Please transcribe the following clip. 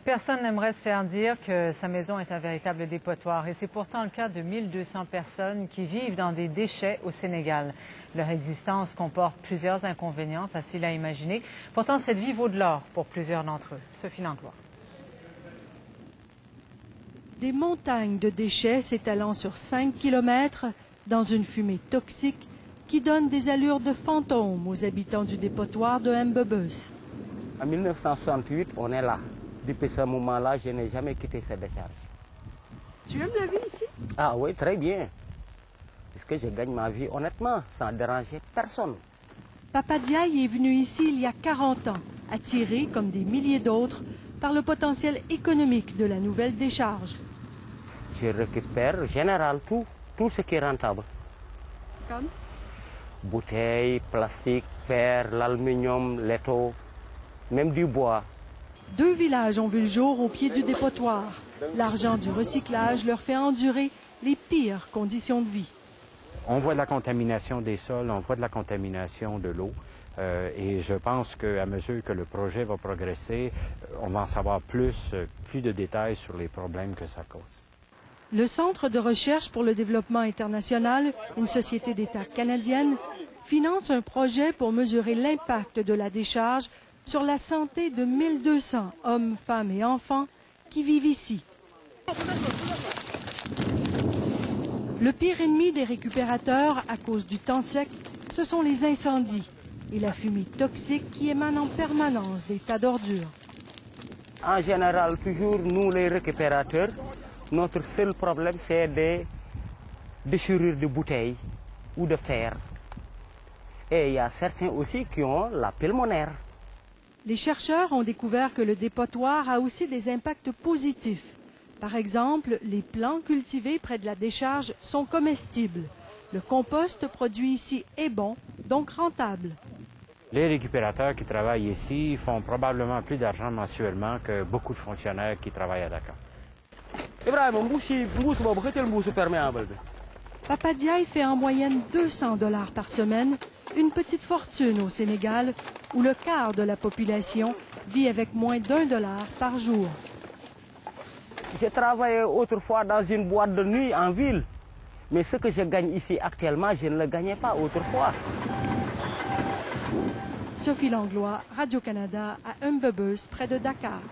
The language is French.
Personne n'aimerait se faire dire que sa maison est un véritable dépotoir. Et c'est pourtant le cas de 1200 personnes qui vivent dans des déchets au Sénégal. Leur existence comporte plusieurs inconvénients faciles à imaginer. Pourtant, cette vie vaut de l'or pour plusieurs d'entre eux. Sophie Langlois. Des montagnes de déchets s'étalant sur 5 kilomètres dans une fumée toxique qui donne des allures de fantômes aux habitants du dépotoir de Mbebeuss. En 1968, on est là. Depuis ce moment-là, je n'ai jamais quitté cette décharge. Tu aimes la vie ici? Ah oui, très bien. Parce que je gagne ma vie honnêtement, sans déranger personne. Papa Diaye est venu ici il y a 40 ans, attiré, comme des milliers d'autres, par le potentiel économique de la nouvelle décharge. Je récupère en général tout ce qui est rentable. Comme? Bouteilles, plastique, fer, l'aluminium, l'étau, même du bois. 2 villages ont vu le jour au pied du dépotoir. L'argent du recyclage leur fait endurer les pires conditions de vie. On voit de la contamination des sols, on voit de la contamination de l'eau. Et je pense qu'à mesure que le projet va progresser, on va en savoir plus de détails sur les problèmes que ça cause. Le Centre de recherche pour le développement international, une société d'État canadienne, finance un projet pour mesurer l'impact de la décharge sur la santé de 1200 hommes, femmes et enfants qui vivent ici. Le pire ennemi des récupérateurs à cause du temps sec, ce sont les incendies et la fumée toxique qui émane en permanence des tas d'ordures. En général, toujours nous les récupérateurs, notre seul problème c'est des déchirures de bouteilles ou de fer. Et il y a certains aussi qui ont la pulmonaire. Les chercheurs ont découvert que le dépotoir a aussi des impacts positifs. Par exemple, les plants cultivés près de la décharge sont comestibles. Le compost produit ici est bon, donc rentable. Les récupérateurs qui travaillent ici font probablement plus d'argent mensuellement que beaucoup de fonctionnaires qui travaillent à Dakar. Papa Diaye fait en moyenne 200 $ par semaine, une petite fortune au Sénégal, où le quart de la population vit avec moins d'1 $ par jour. J'ai travaillé autrefois dans une boîte de nuit en ville, mais ce que je gagne ici actuellement, je ne le gagnais pas autrefois. Sophie Langlois, Radio-Canada, à Mbebeuss, près de Dakar.